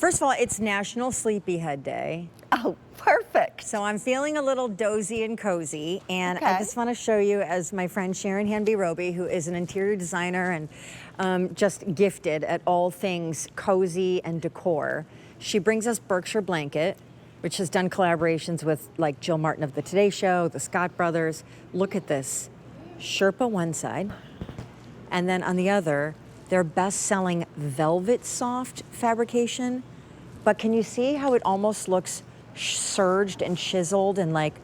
First of all, it's National Sleepyhead Day. Oh, perfect. So I'm feeling a little dozy and cozy, and Okay. I just want to show you, as my friend Sharon Hanby-Roby, who is an interior designer and just gifted at all things cozy and decor, she brings us Berkshire Blanket, which has done collaborations with like Jill Martin of the Today Show, the Scott Brothers. Look at this. Sherpa one side, and then on the other, their best-selling Velvetsoft fabrication. But can you see how it almost looks serged and chiseled and like,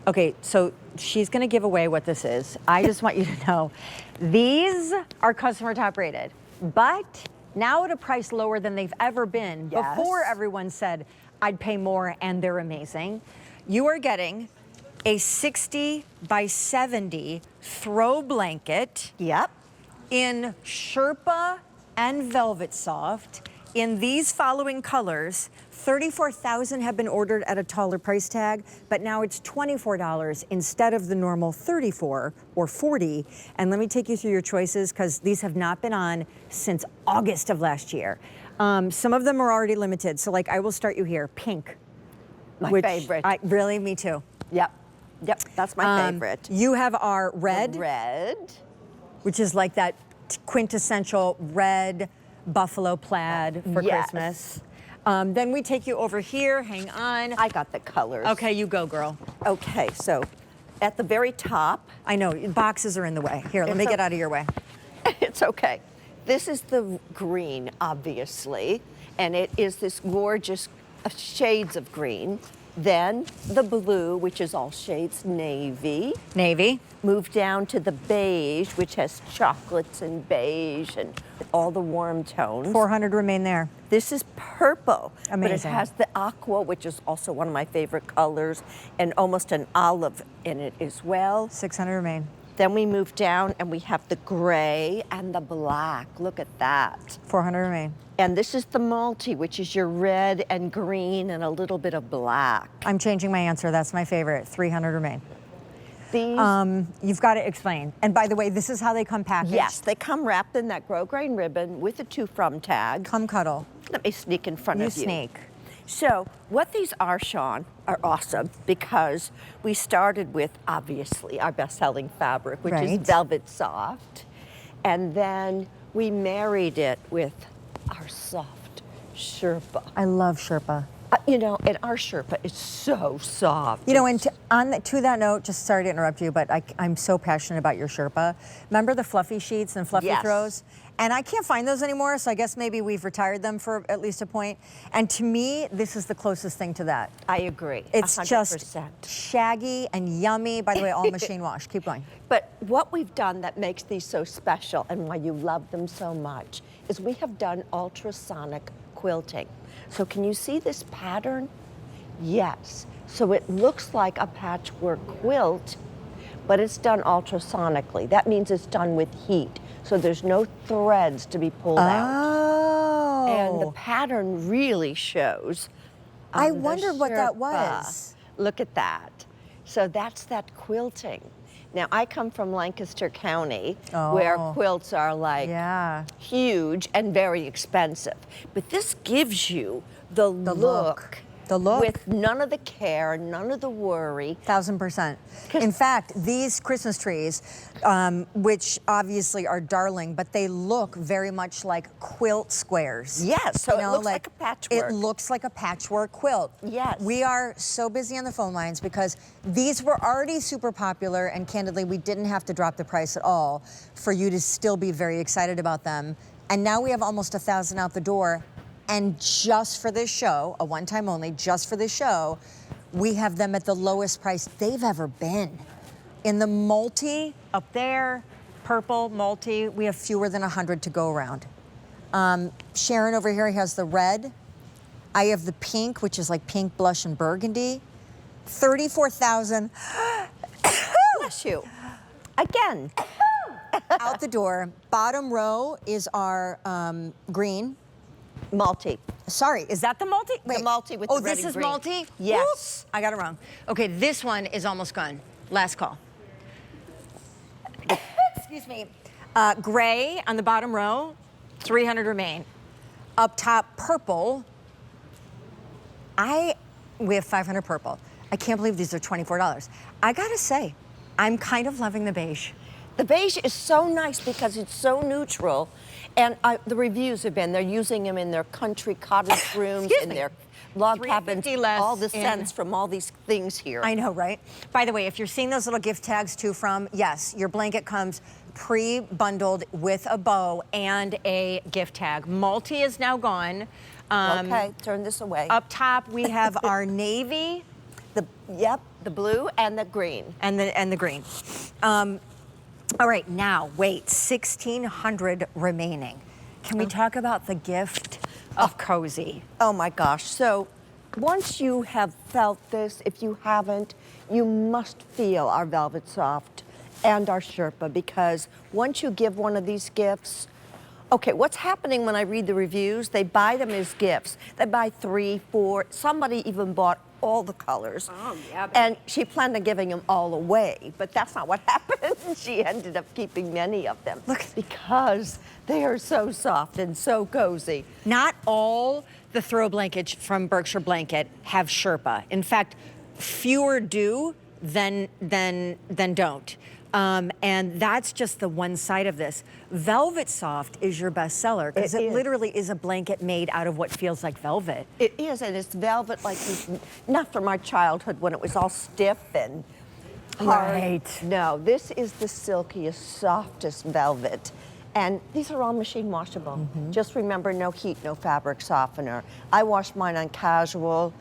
okay, so she's gonna give away what this is. I just want you to know, these are customer top rated, but now at a price lower than they've ever been. Yes. Before everyone said, I'd pay more and they're amazing. You are getting a 60 by 70 throw blanket. Yep. In Sherpa and Velvetsoft, in these following colors. 34,000 have been ordered at a taller price tag, but now it's $24 instead of the normal 34 or 40. And let me take you through your choices, because these have not been on since August of last year. Some of them are already limited, so like I will start you here. Pink. My favorite. Really, me too. Yep. Yep, that's my favorite. You have our red. The red. Which is like that quintessential red buffalo plaid for Yes. Christmas. Then we take you over here, hang on. I got the colors. Okay, you go, girl. Okay, so at the very top. I know, boxes are in the way. Here, let me get out of your way. It's okay. This is the green, obviously, and it is this gorgeous shades of green. Then the blue, which is all shades navy. Navy. Move down to the beige, which has chocolates and beige and all the warm tones. 400 remain there. This is purple, but it Amazing. has the aqua, which is also one of my favorite colors, and almost an olive in it as well. 600 remain. Then we move down and we have the gray and the black. Look at that. 400 remain. And this is the multi, which is your red and green and a little bit of black. I'm changing my answer. That's my favorite. 300 remain. These, You've got to explain. And by the way, this is how they come packaged. yes, they come wrapped in that grosgrain ribbon with a to from tag. Come cuddle. Let me sneak in front You of you. sneak. So what these are, Sean, are awesome because we started with, obviously, our best-selling fabric, which is Right. Velvetsoft. And then we married it with our soft Sherpa. I love Sherpa. You know, and our Sherpa is so soft. You know, and to that note, just sorry to interrupt you, but I'm so passionate about your Sherpa. Remember the fluffy sheets and fluffy Yes. throws? And I can't find those anymore, so I guess maybe we've retired them for at least a point. And to me, this is the closest thing to that. I agree. It's 100%. just shaggy and yummy. By the way, all machine wash. Keep going. But what we've done that makes these so special and why you love them so much is we have done ultrasonic quilting. So can you see this pattern? Yes. So it looks like a patchwork quilt, but it's done ultrasonically. That means it's done with heat. So there's no threads to be pulled out. Oh. And the pattern really shows. I on the wondered what that Sherpa. was. Look at that. So that's that quilting. Now, I come from Lancaster County, where Oh. quilts are like Yeah. huge and very expensive. But this gives you the look. The look. With none of the care, none of the worry. 1000%. 'Cause- In fact, these Christmas trees, which obviously are darling, but they look very much like quilt squares. Yes, so You it know, looks like a patchwork. It looks like a patchwork quilt. Yes. We are so busy on the phone lines because these were already super popular, and candidly, we didn't have to drop the price at all for you to still be very excited about them. And now we have almost 1,000 out the door. And just for this show, a one-time only, just for this show, we have them at the lowest price they've ever been. In the multi, up there, purple, multi, we have fewer than 100 to go around. Sharon over here has the red. I have the pink, which is like pink, blush, and burgundy. 34,000 Bless you. Again. out the door. Bottom row is our green. Multi. Sorry, is that the multi? Wait. The multi with oh, the red this and is green. multi? Yes. Whoops, I got it wrong. Okay, this one is almost gone. Last call. Excuse me. Gray on the bottom row, 300 remain. Up top, purple, We have 500 purple. I can't believe these are $24. I gotta say, I'm kind of loving the beige. The beige is so nice because it's so neutral, and the reviews have been, they're using them in their country cottage rooms, Excuse in me. their log cabins, $3.50 less all the in- scents from all these things here. I know, right? By the way, if you're seeing those little gift tags too from, yes, your blanket comes pre-bundled with a bow and a gift tag. Multi is now gone. Okay, turn this away. Up top, we have our navy. Yep, the blue and the green. And the green. All right, now, wait, 1,600 remaining. Can we talk about the gift of cozy? Oh my gosh. So once you have felt this, if you haven't, you must feel our Velvetsoft and our Sherpa, because once you give one of these gifts, okay, what's happening when I read the reviews? They buy them as gifts. They buy 3, 4, somebody even bought all the colors. Oh, yeah, baby. And she planned on giving them all away, but that's not what happened. She ended up keeping many of them. Look. Because they are so soft and so cozy. Not all the throw blankets from Berkshire Blanket have Sherpa. In fact, fewer do than don't. And that's just the one side of this. Velvetsoft is your best seller because it literally is a blanket made out of what feels like velvet. It is, and it's velvet like not from our childhood when it was all stiff and hard. Right. No, this is the silkiest, softest velvet. And these are all machine washable. Just remember, no heat, no fabric softener. I wash mine on casual.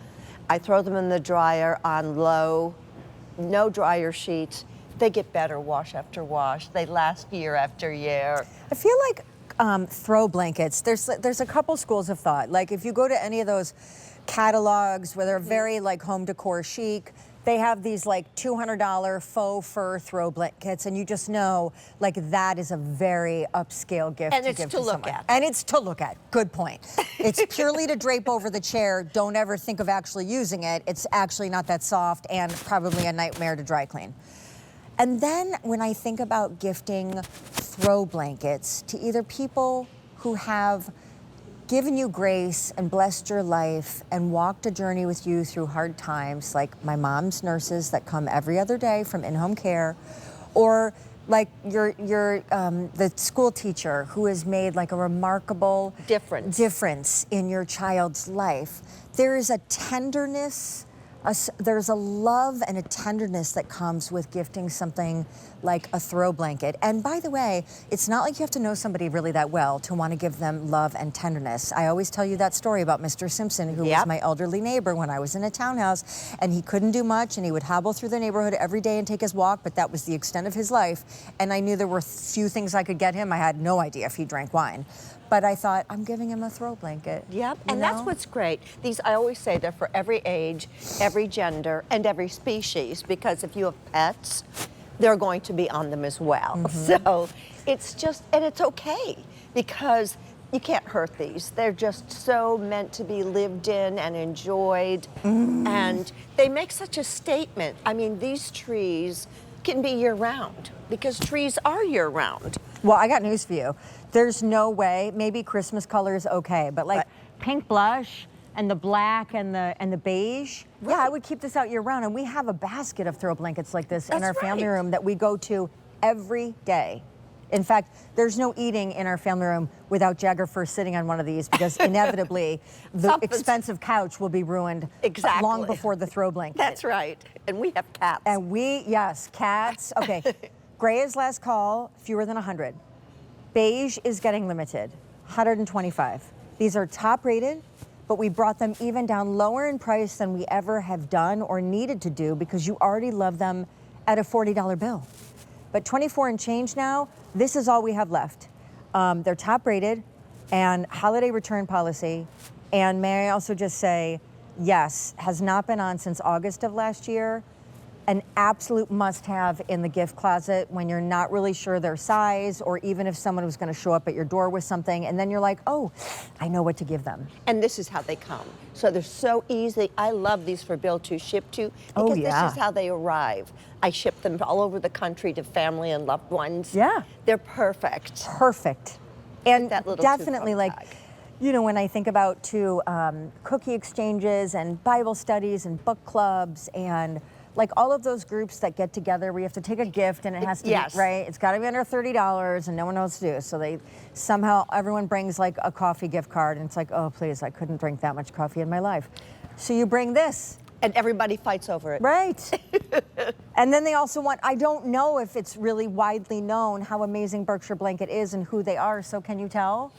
I throw them in the dryer on low, no dryer sheets. They get better wash after wash. They last year after year. I feel like throw blankets, there's a couple schools of thought. Like if you go to any of those catalogs where they're very like home decor chic, they have these like $200 faux fur throw blankets, and you just know like that is a very upscale gift And to it's give to to look someone. at. And it's to look at. Good point. It's purely to drape over the chair. Don't ever think of actually using it. It's actually not that soft and probably a nightmare to dry clean. And then when I think about gifting throw blankets to either people who have given you grace and blessed your life and walked a journey with you through hard times, like my mom's nurses that come every other day from in-home care, or like the school teacher who has made like a remarkable difference in your child's life. There is a tenderness, there's a love and a tenderness that comes with gifting something like a throw blanket. And by the way, it's not like you have to know somebody really that well to want to give them love and tenderness. I always tell you that story about Mr. Simpson, who was my elderly neighbor when I was in a townhouse, and he couldn't do much, and he would hobble through the neighborhood every day and take his walk, but that was the extent of his life. And I knew there were few things I could get him. I had no idea if he drank wine. But I thought, I'm giving him a throw blanket. Yep, and that's what's great. These, I always say, they're for every age, every gender, and every species, because if you have pets, they're going to be on them as well. So it's just, and it's okay, because you can't hurt these. They're just so meant to be lived in and enjoyed, and they make such a statement. I mean, these trees can be year-round, because trees are year-round. Well, I got news for you. There's no way, maybe Christmas color is okay, but like pink blush and the black and the beige, yeah, I would keep this out year round. And we have a basket of throw blankets like this in our family room that we go to every day. In fact, there's no eating in our family room without Jagger first sitting on one of these, because inevitably the expensive couch will be ruined long before the throw blanket. That's right. And we have cats. And yes, cats. Okay, gray is last call, fewer than 100. Beige is getting limited, 125. These are top rated, but we brought them even down lower in price than we ever have done or needed to do, because you already love them at a $40 bill. But 24 and change now, this is all we have left. They're top rated and holiday return policy. And may I also just say, yes, has not been on since August of last year. An absolute must-have in the gift closet when you're not really sure their size, or even if someone was going to show up at your door with something, and then you're like, oh, I know what to give them. And this is how they come. So they're so easy. I love these for Bill to ship to, because this is how they arrive. I ship them all over the country to family and loved ones. Yeah. They're perfect. Perfect. And that little definitely, like, bag. you know, when I think about too, cookie exchanges and Bible studies and book clubs and like all of those groups that get together where you have to take a gift and it has to Yes. be, right? It's got to be under $30 and no one knows what to do. So they somehow, everyone brings like a coffee gift card and it's like, oh, please, I couldn't drink that much coffee in my life. So you bring this. And everybody fights over it. Right. And then they also want, I don't know if it's really widely known how amazing Berkshire Blanket is and who they are. So can you tell?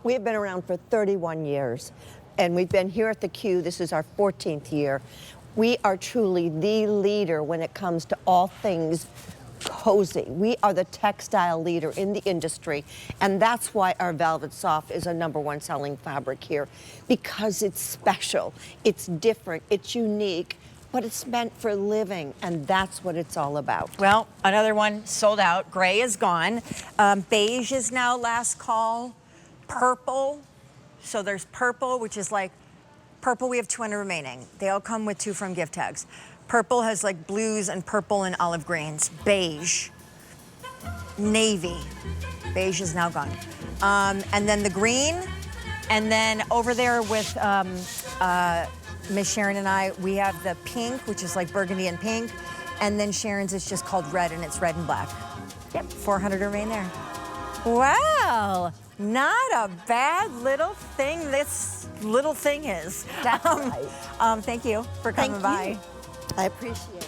We have been around for 31 years, and we've been here at the Q. This is our 14th year. We are truly the leader when it comes to all things cozy. We are the textile leader in the industry, and that's why our Velvetsoft is a #1 selling fabric here, because it's special, it's different, it's unique, but it's meant for living, and that's what it's all about. Well, another one sold out. Gray is gone. Beige is now last call. Purple. So there's purple, which is like, purple we have 200 remaining. They all come with 2 from gift tags. Purple has like blues and purple and olive greens. Beige. Navy. Beige is now gone. And then the green. And then over there with Miss Sharon and I, we have the pink, which is like burgundy and pink. And then Sharon's is just called red, and it's red and black. Yep, 400 remain there. Wow, not a bad little thing this little thing is. That's right. Thank you for coming Thank by. you. I appreciate it.